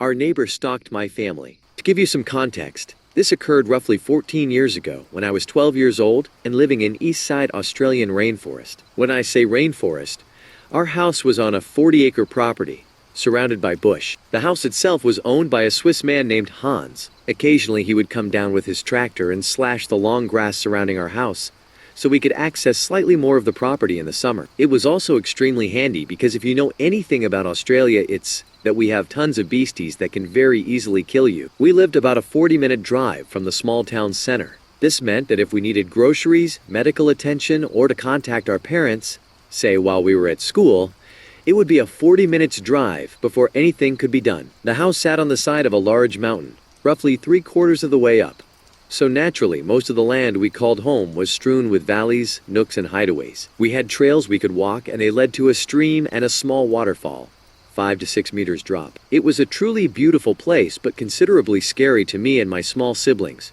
Our neighbor stalked my family. To give you some context, this occurred roughly 14 years ago when I was 12 years old and living in Eastside Australian rainforest. When I say rainforest, our house was on a 40-acre property, surrounded by bush. The house itself was owned by a Swiss man named Hans. Occasionally he would come down with his tractor and slash the long grass surrounding our house, so we could access slightly more of the property in the summer. It was also extremely handy because if you know anything about Australia, it's that we have tons of beasties that can very easily kill you. We lived about a 40-minute drive from the small town center. This meant that if we needed groceries, medical attention, or to contact our parents, say while we were at school, it would be a 40 minutes drive before anything could be done. The house sat on the side of a large mountain, roughly 3/4 of the way up. So naturally, most of the land we called home was strewn with valleys, nooks, and hideaways. We had trails we could walk, and they led to a stream and a small waterfall, 5 to 6 meters drop. It was a truly beautiful place, but considerably scary to me and my small siblings.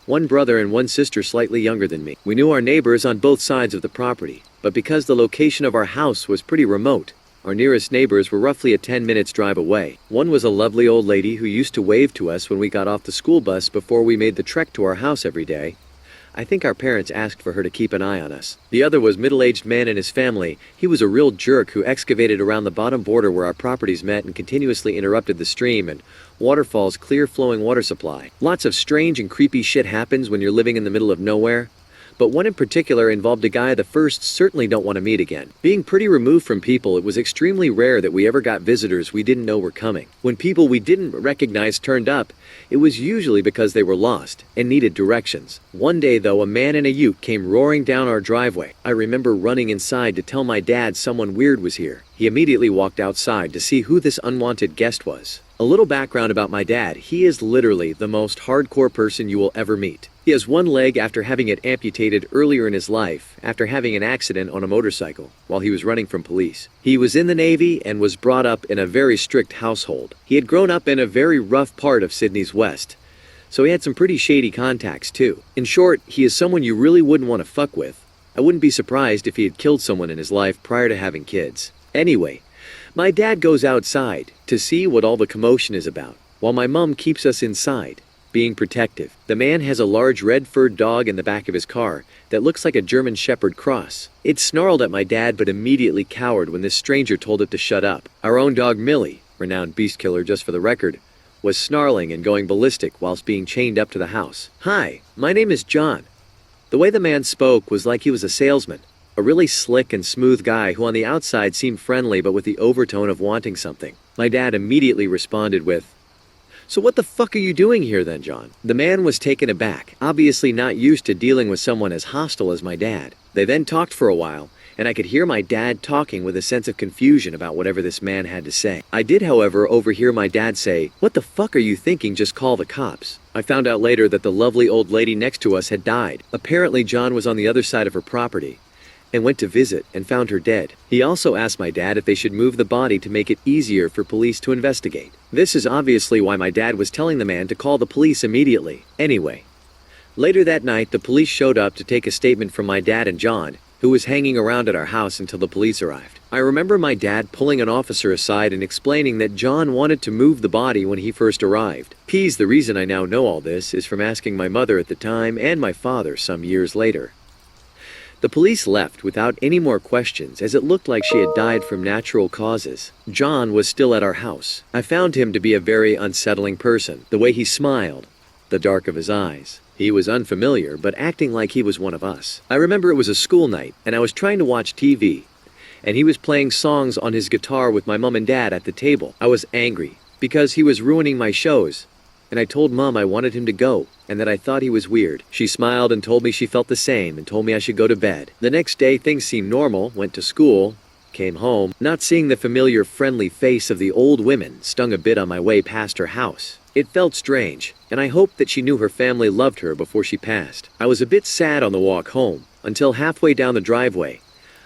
One brother and one sister slightly younger than me. We knew our neighbors on both sides of the property, but because the location of our house was pretty remote, our nearest neighbors were roughly a 10 minutes drive away. One was a lovely old lady who used to wave to us when we got off the school bus before we made the trek to our house every day. I think our parents asked for her to keep an eye on us. The other was a middle-aged man and his family. He was a real jerk who excavated around the bottom border where our properties met and continuously interrupted the stream and waterfall's clear-flowing water supply. Lots of strange and creepy shit happens when you're living in the middle of nowhere, but one in particular involved a guy the first certainly don't want to meet again. Being pretty removed from people, it was extremely rare that we ever got visitors we didn't know were coming. When people we didn't recognize turned up, it was usually because they were lost and needed directions. One day though, a man in a ute came roaring down our driveway. I remember running inside to tell my dad someone weird was here. He immediately walked outside to see who this unwanted guest was. A little background about my dad: he is literally the most hardcore person you will ever meet. He has one leg after having it amputated earlier in his life, after having an accident on a motorcycle while he was running from police. He was in the Navy and was brought up in a very strict household. He had grown up in a very rough part of Sydney's west, so he had some pretty shady contacts too. In short, he is someone you really wouldn't want to fuck with. I wouldn't be surprised if he had killed someone in his life prior to having kids. Anyway, my dad goes outside to see what all the commotion is about, while my mom keeps us inside, being protective. The man has a large red-furred dog in the back of his car that looks like a German Shepherd cross. It snarled at my dad but immediately cowered when this stranger told it to shut up. Our own dog Millie, renowned beast killer just for the record, was snarling and going ballistic whilst being chained up to the house. "Hi, my name is John." The way the man spoke was like he was a salesman. A really slick and smooth guy who on the outside seemed friendly but with the overtone of wanting something. My dad immediately responded with, "So what the fuck are you doing here then, John?" The man was taken aback, obviously not used to dealing with someone as hostile as my dad. They then talked for a while, and I could hear my dad talking with a sense of confusion about whatever this man had to say. I did, however, overhear my dad say, "What the fuck are you thinking? Just call the cops." I found out later that the lovely old lady next to us had died. Apparently John was on the other side of her property and went to visit and found her dead. He also asked my dad if they should move the body to make it easier for police to investigate. This is obviously why my dad was telling the man to call the police immediately. Anyway, later that night the police showed up to take a statement from my dad and John, who was hanging around at our house until the police arrived. I remember my dad pulling an officer aside and explaining that John wanted to move the body when he first arrived. The reason I now know all this is from asking my mother at the time and my father some years later. The police left without any more questions as it looked like she had died from natural causes. John was still at our house. I found him to be a very unsettling person. The way he smiled, the dark of his eyes. He was unfamiliar, but acting like he was one of us. I remember it was a school night, and I was trying to watch TV, and he was playing songs on his guitar with my mom and dad at the table. I was angry, because he was ruining my shows, and I told Mom I wanted him to go, and that I thought he was weird. She smiled and told me she felt the same, and told me I should go to bed. The next day, things seemed normal, went to school, came home. Not seeing the familiar, friendly face of the old women stung a bit on my way past her house. It felt strange, and I hoped that she knew her family loved her before she passed. I was a bit sad on the walk home, until halfway down the driveway,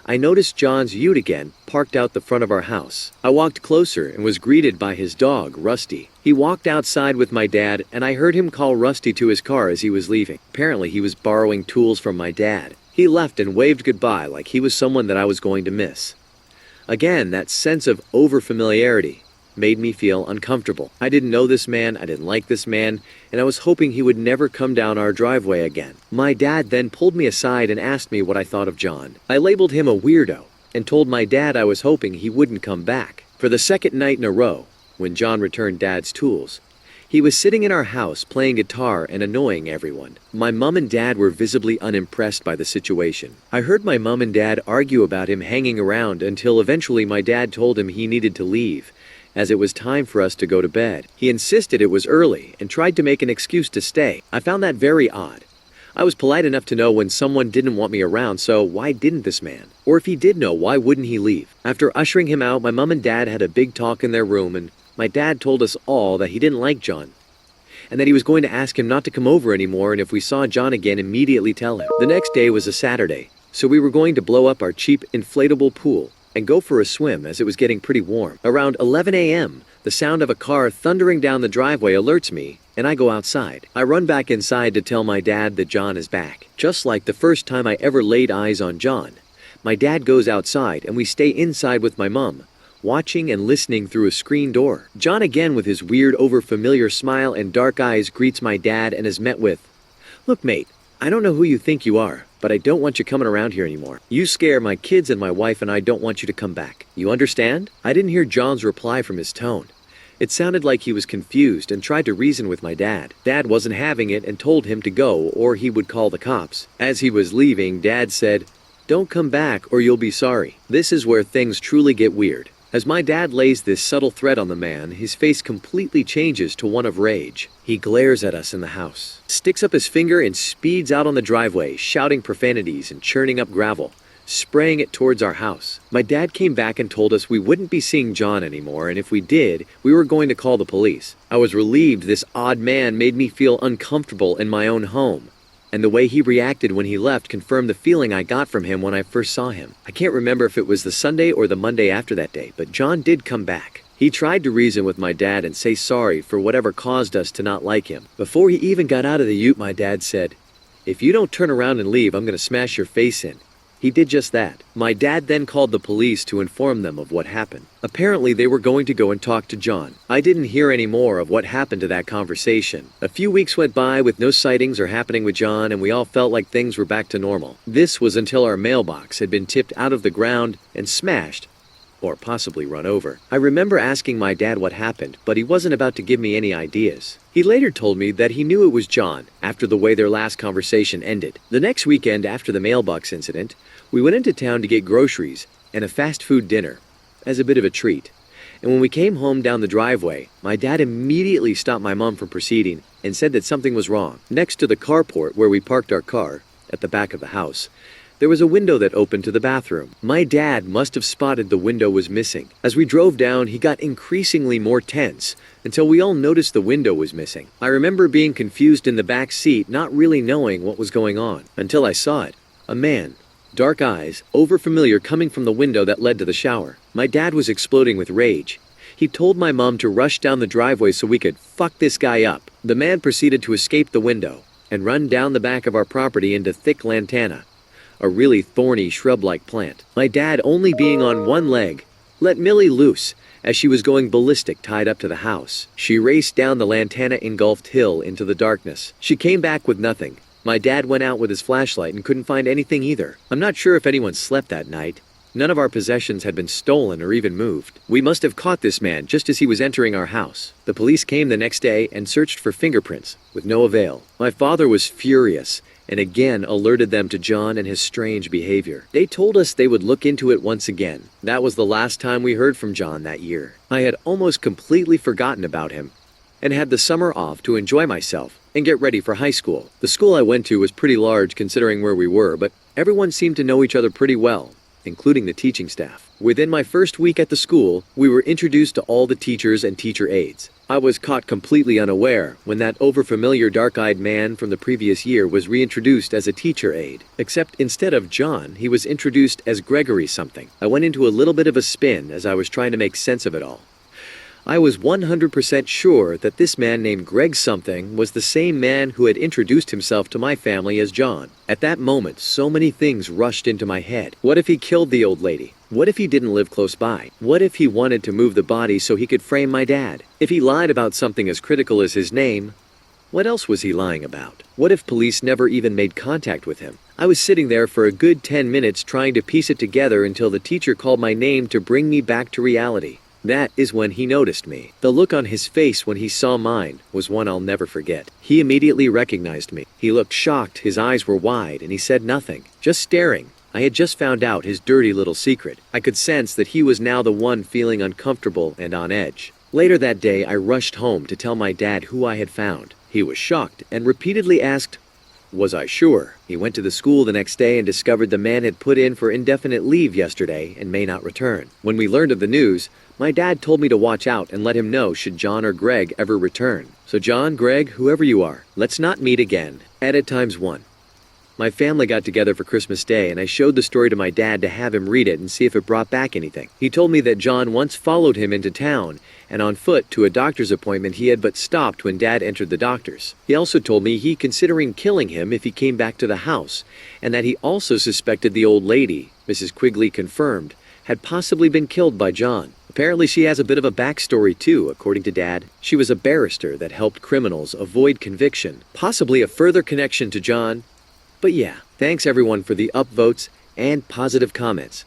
I noticed John's ute again, parked out the front of our house. I walked closer and was greeted by his dog, Rusty. He walked outside with my dad, and I heard him call Rusty to his car as he was leaving. Apparently he was borrowing tools from my dad. He left and waved goodbye like he was someone that I was going to miss. Again, that sense of overfamiliarity. made me feel uncomfortable. I didn't know this man, I didn't like this man, and I was hoping he would never come down our driveway again. My dad then pulled me aside and asked me what I thought of John. I labeled him a weirdo and told my dad I was hoping he wouldn't come back. For the second night in a row, when John returned Dad's tools, he was sitting in our house playing guitar and annoying everyone. My mom and dad were visibly unimpressed by the situation. I heard my mom and dad argue about him hanging around until eventually my dad told him he needed to leave, as it was time for us to go to bed. He insisted it was early and tried to make an excuse to stay. I found that very odd. I was polite enough to know when someone didn't want me around, so why didn't this man? Or if he did know, why wouldn't he leave? After ushering him out, my mom and dad had a big talk in their room, and my dad told us all that he didn't like John, and that he was going to ask him not to come over anymore, and if we saw John again, immediately tell him. The next day was a Saturday, so we were going to blow up our cheap inflatable pool and go for a swim as it was getting pretty warm. Around 11 a.m., the sound of a car thundering down the driveway alerts me, and I go outside. I run back inside to tell my dad that John is back. Just like the first time I ever laid eyes on John, my dad goes outside and we stay inside with my mom, watching and listening through a screen door. John, again with his weird over-familiar smile and dark eyes, greets my dad and is met with, "Look, mate, I don't know who you think you are, but I don't want you coming around here anymore. You scare my kids and my wife, and I don't want you to come back. You understand?" I didn't hear John's reply from his tone. It sounded like he was confused and tried to reason with my dad. Dad wasn't having it and told him to go or he would call the cops. As he was leaving, Dad said, "Don't come back or you'll be sorry." This is where things truly get weird. As my dad lays this subtle threat on the man, his face completely changes to one of rage. He glares at us in the house, sticks up his finger and speeds out on the driveway, shouting profanities and churning up gravel, spraying it towards our house. My dad came back and told us we wouldn't be seeing John anymore, and if we did, we were going to call the police. I was relieved this odd man made me feel uncomfortable in my own home, and the way he reacted when he left confirmed the feeling I got from him when I first saw him. I can't remember if it was the Sunday or the Monday after that day, but John did come back. He tried to reason with my dad and say sorry for whatever caused us to not like him. Before he even got out of the ute, my dad said, "If you don't turn around and leave, I'm going to smash your face in." He did just that. My dad then called the police to inform them of what happened. Apparently they were going to go and talk to John. I didn't hear any more of what happened to that conversation. A few weeks went by with no sightings or happening with John, and we all felt like things were back to normal. This was until our mailbox had been tipped out of the ground and smashed, or possibly run over. I remember asking my dad what happened, but he wasn't about to give me any ideas. He later told me that he knew it was John after the way their last conversation ended. The next weekend after the mailbox incident, we went into town to get groceries and a fast food dinner as a bit of a treat. And when we came home down the driveway, my dad immediately stopped my mom from proceeding and said that something was wrong. Next to the carport where we parked our car, at the back of the house, there was a window that opened to the bathroom. My dad must have spotted the window was missing. As we drove down, he got increasingly more tense until we all noticed the window was missing. I remember being confused in the back seat, not really knowing what was going on, until I saw it. A man, dark eyes, overfamiliar, coming from the window that led to the shower. My dad was exploding with rage. He told my mom to rush down the driveway so we could fuck this guy up. The man proceeded to escape the window and run down the back of our property into thick lantana, a really thorny shrub-like plant. My dad, only being on one leg, let Millie loose as she was going ballistic tied up to the house. She raced down the lantana-engulfed hill into the darkness. She came back with nothing. My dad went out with his flashlight and couldn't find anything either. I'm not sure if anyone slept that night. None of our possessions had been stolen or even moved. We must have caught this man just as he was entering our house. The police came the next day and searched for fingerprints, with no avail. My father was furious and again alerted them to John and his strange behavior. They told us they would look into it once again. That was the last time we heard from John that year. I had almost completely forgotten about him and had the summer off to enjoy myself and get ready for high school. The school I went to was pretty large considering where we were, but everyone seemed to know each other pretty well, including the teaching staff. Within my first week at the school, we were introduced to all the teachers and teacher aides. I was caught completely unaware when that overfamiliar dark-eyed man from the previous year was reintroduced as a teacher aide. Except instead of John, he was introduced as Gregory something. I went into a little bit of a spin as I was trying to make sense of it all. I was 100% sure that this man named Greg something was the same man who had introduced himself to my family as John. At that moment, so many things rushed into my head. What if he killed the old lady? What if he didn't live close by? What if he wanted to move the body so he could frame my dad? If he lied about something as critical as his name, what else was he lying about? What if police never even made contact with him? I was sitting there for a good 10 minutes trying to piece it together until the teacher called my name to bring me back to reality. That is when he noticed me. The look on his face when he saw mine was one I'll never forget. He immediately recognized me. He looked shocked, his eyes were wide, and he said nothing, just staring. I had just found out his dirty little secret. I could sense that he was now the one feeling uncomfortable and on edge. Later that day, I rushed home to tell my dad who I had found. He was shocked and repeatedly asked, "Was I sure?" He went to the school the next day and discovered the man had put in for indefinite leave yesterday and may not return. When we learned of the news, my dad told me to watch out and let him know should John or Greg ever return. So John, Greg, whoever you are, let's not meet again. Edit ×1. My family got together for Christmas Day and I showed the story to my dad to have him read it and see if it brought back anything. He told me that John once followed him into town and on foot to a doctor's appointment he had but stopped when Dad entered the doctor's. He also told me he considering killing him if he came back to the house, and that he also suspected the old lady, Mrs. Quigley confirmed, had possibly been killed by John. Apparently she has a bit of a backstory too, according to Dad. She was a barrister that helped criminals avoid conviction, possibly a further connection to John. But yeah, thanks everyone for the upvotes and positive comments.